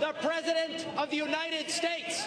the President of the United States.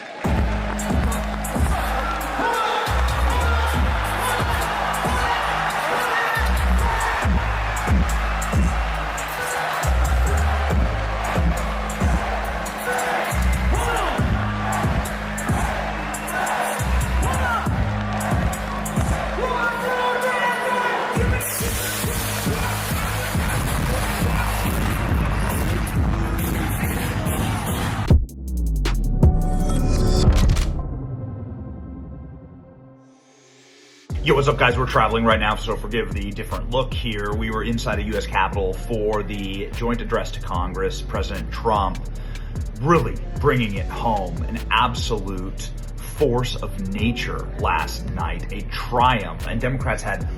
Yo, what's up, guys? We're traveling right now, so forgive the different look here. We were inside a U.S. Capitol for the joint address to Congress. President Trump really bringing it home. An absolute force of nature last night. A triumph. And Democrats had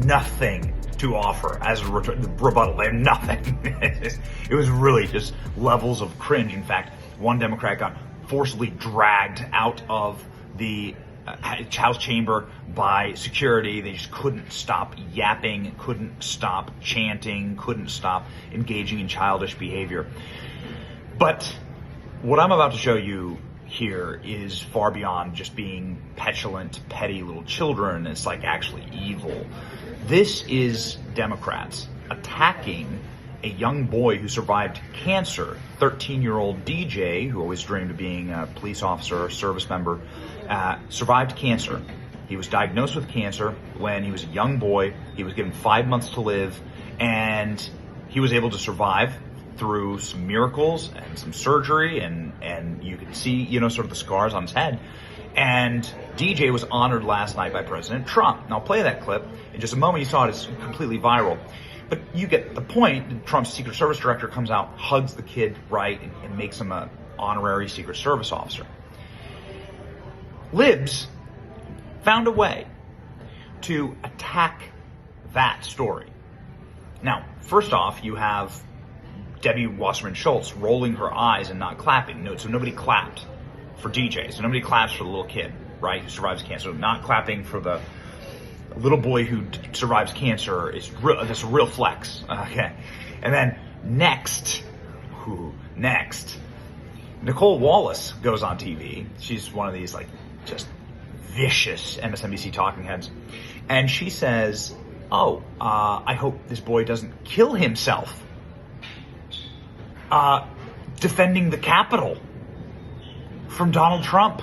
nothing to offer as a rebuttal. They had nothing. It was really just levels of cringe. In fact, one Democrat got forcibly dragged out of the House chamber by security. They just couldn't stop yapping, couldn't stop chanting, couldn't stop engaging in childish behavior. But what I'm about to show you here is far beyond just being petulant, petty little children. It's like actually evil. This is Democrats attacking a young boy who survived cancer, 13-year-old DJ, who always dreamed of being a police officer or service member, survived cancer. He was diagnosed with cancer when he was a young boy. He was given 5 months to live, and he was able to survive through some miracles and some surgery, and you can see, sort of the scars on his head. And DJ was honored last night by President Trump. And I'll play that clip in just a moment. You saw it, it's completely viral. But you get the point. Trump's Secret Service director comes out, hugs the kid, right, and makes him an honorary Secret Service officer. Libs found a way to attack that story. Now, first off, you have Debbie Wasserman Schultz rolling her eyes and not clapping. No, so nobody clapped for DJ. So nobody claps for the little kid, right, who survives cancer. Not clapping for the little boy who survives cancer is this real flex. Okay. And then next, Nicole Wallace goes on TV. She's one of these just vicious MSNBC talking heads. And she says, I hope this boy doesn't kill himself defending the Capitol from Donald Trump.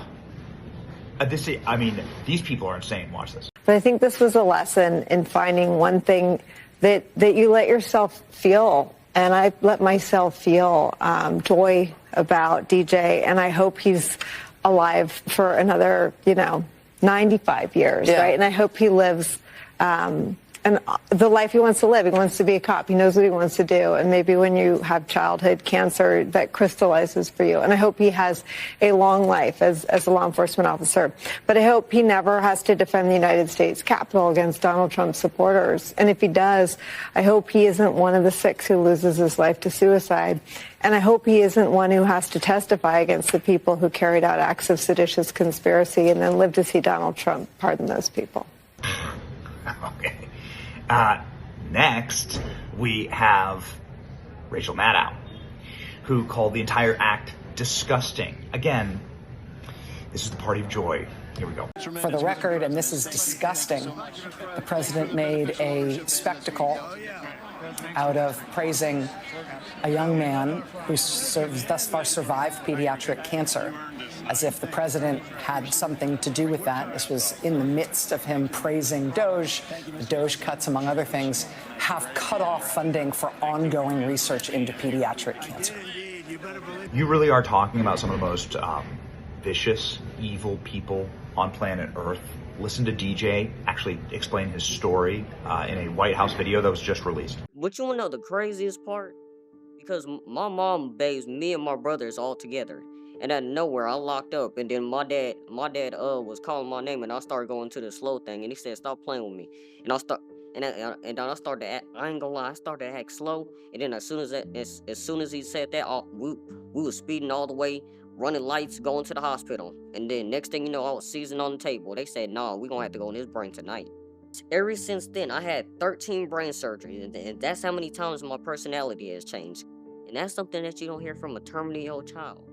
These people are insane. Watch this. But I think this was a lesson in finding one thing that you let yourself feel. And I let myself feel joy about DJ. And I hope he's alive for another, 95 years, yeah. Right? And I hope he lives and the life he wants to live. He wants to be a cop. He knows what he wants to do. And maybe when you have childhood cancer, that crystallizes for you. And I hope he has a long life as a law enforcement officer. But I hope he never has to defend the United States Capitol against Donald Trump's supporters. And if he does, I hope he isn't one of the 6 who loses his life to suicide. And I hope he isn't one who has to testify against the people who carried out acts of seditious conspiracy and then lived to see Donald Trump pardon those people. Okay. Next, we have Rachel Maddow, who called the entire act disgusting. Again, this is the party of joy. Here we go. For the record, and this is disgusting, the president made a spectacle out of praising a young man who thus far survived pediatric cancer, as if the president had something to do with that. This was in the midst of him praising Doge. The Doge cuts, among other things, have cut off funding for ongoing research into pediatric cancer. You really are talking about some of the most vicious, evil people on planet Earth. Listen to DJ actually explain his story in a White House video that was just released. But you want to know the craziest part? Because my mom bathes me and my brothers all together. And out of nowhere, I locked up. And then my dad was calling my name. And I started going to the slow thing. And he said, stop playing with me. And I then I started to act, I ain't gonna lie, I started to act slow. And then as soon as he said that, we was speeding all the way, running lights, going to the hospital. And then next thing you know, I was seizing on the table. They said, nah, we gonna have to go in his brain tonight. Ever since then, I had 13 brain surgeries, and that's how many times my personality has changed. And that's something that you don't hear from a terminally ill child.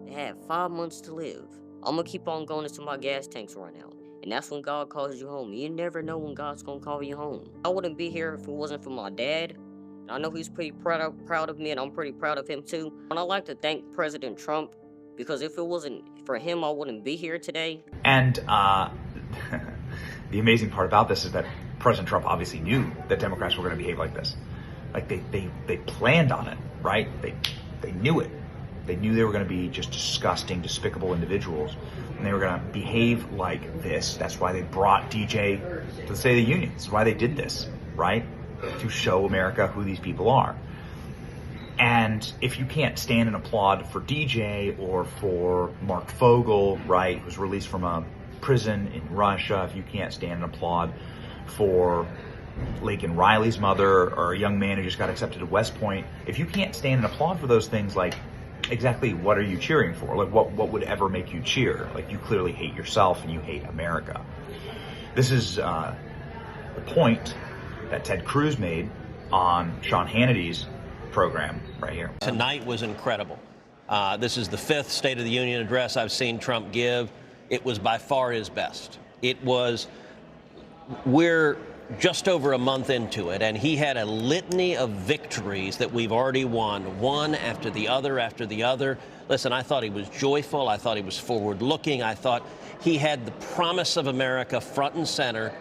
They have 5 months to live. I'm gonna keep on going until my gas tanks run out. And that's when God calls you home. You never know when God's gonna call you home. I wouldn't be here if it wasn't for my dad. And I know he's pretty proud of me, and I'm pretty proud of him too. And I'd like to thank President Trump, because if it wasn't for him, I wouldn't be here today. And the amazing part about this is that President Trump obviously knew that Democrats were going to behave like this. Like they planned on it, right? They knew it. They knew they were going to be just disgusting, despicable individuals, and they were going to behave like this. That's why they brought DJ to the State of the Union. This is why they did this, right? To show America who these people are. And if you can't stand and applaud for DJ or for Mark Fogel, right, who's released from a prison in Russia, if you can't stand and applaud for Laken Riley's mother or a young man who just got accepted at West Point, if you can't stand and applaud for those things, like, exactly what are you cheering for? Like, what would ever make you cheer? Like, you clearly hate yourself and you hate America. This is the point that Ted Cruz made on Sean Hannity's program right here. Tonight was incredible. This is the 5th State of the Union address I've seen Trump give. It was by far his best. We're just over a month into it, and he had a litany of victories that we've already won, one after the other after the other. Listen, I thought he was joyful. I thought he was forward-looking. I thought he had the promise of America front and center.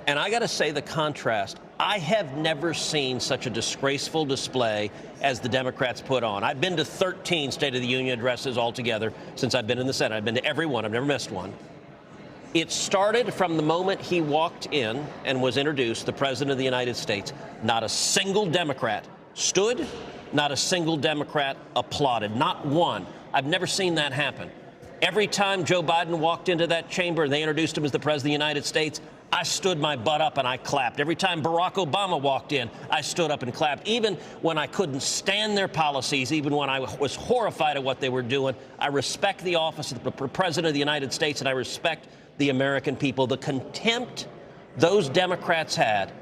And I got to say, the contrast, I have never seen such a disgraceful display as the Democrats put on. I've been to 13 State of the Union addresses altogether since I've been in the Senate. I've been to every one. I've never missed one. It started from the moment he walked in and was introduced, the President of the United States. Not a single Democrat stood, not a single Democrat applauded, not one. I've never seen that happen. Every time Joe Biden walked into that chamber and they introduced him as the President of the United States, I stood my butt up and I clapped. Every time Barack Obama walked in, I stood up and clapped. Even when I couldn't stand their policies, even when I was horrified at what they were doing, I respect the office of the President of the United States, and I respect the American people. The contempt those Democrats had,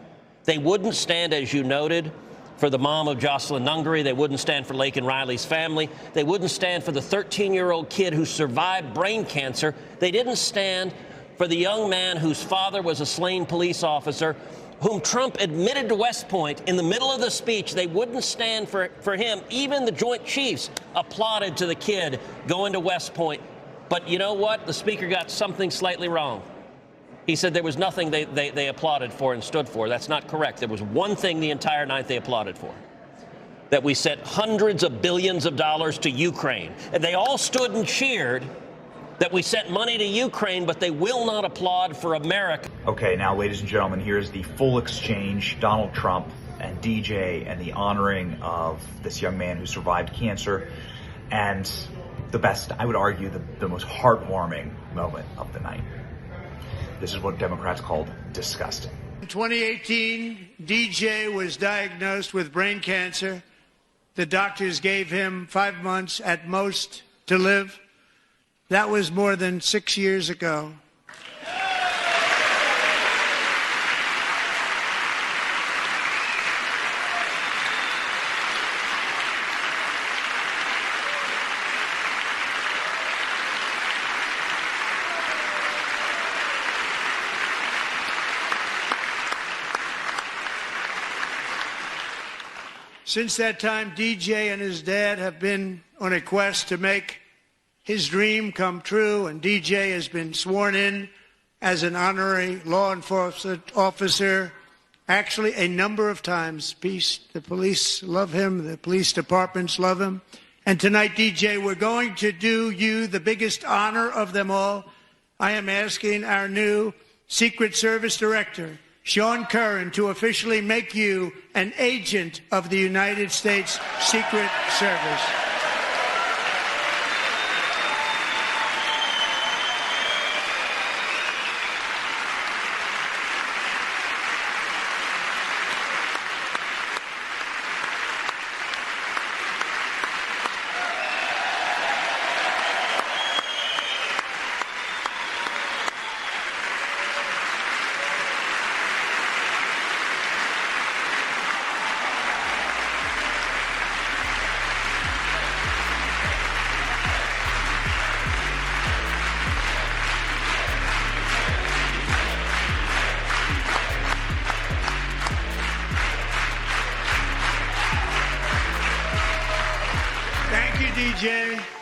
they wouldn't stand, as you noted, for the mom of Jocelyn Nungary. They wouldn't stand for Laken Riley's family. They wouldn't stand for the 13-year-old kid who survived brain cancer. They didn't stand for the young man whose father was a slain police officer, whom Trump admitted to West Point in the middle of the speech. They wouldn't stand for him. Even the Joint Chiefs applauded to the kid going to West Point. But you know what? The speaker got something slightly wrong. He said there was nothing they applauded for and stood for. That's not correct. There was one thing the entire night they applauded for: that we sent hundreds of billions of dollars to Ukraine. And they all stood and cheered that we sent money to Ukraine, but they will not applaud for America. Okay, now, ladies and gentlemen, here's the full exchange. Donald Trump and DJ and the honoring of this young man who survived cancer. And the best, I would argue, the most heartwarming moment of the night. This is what Democrats called disgusting. In 2018, DJ was diagnosed with brain cancer. The doctors gave him 5 months at most to live. That was more than 6 years ago. Since that time, DJ and his dad have been on a quest to make his dream come true, and DJ has been sworn in as an honorary law enforcement officer, actually a number of times. The police love him, the police departments love him. And tonight, DJ, we're going to do you the biggest honor of them all. I am asking our new Secret Service Director, Sean Curran, to officially make you an agent of the United States Secret Service. DJ.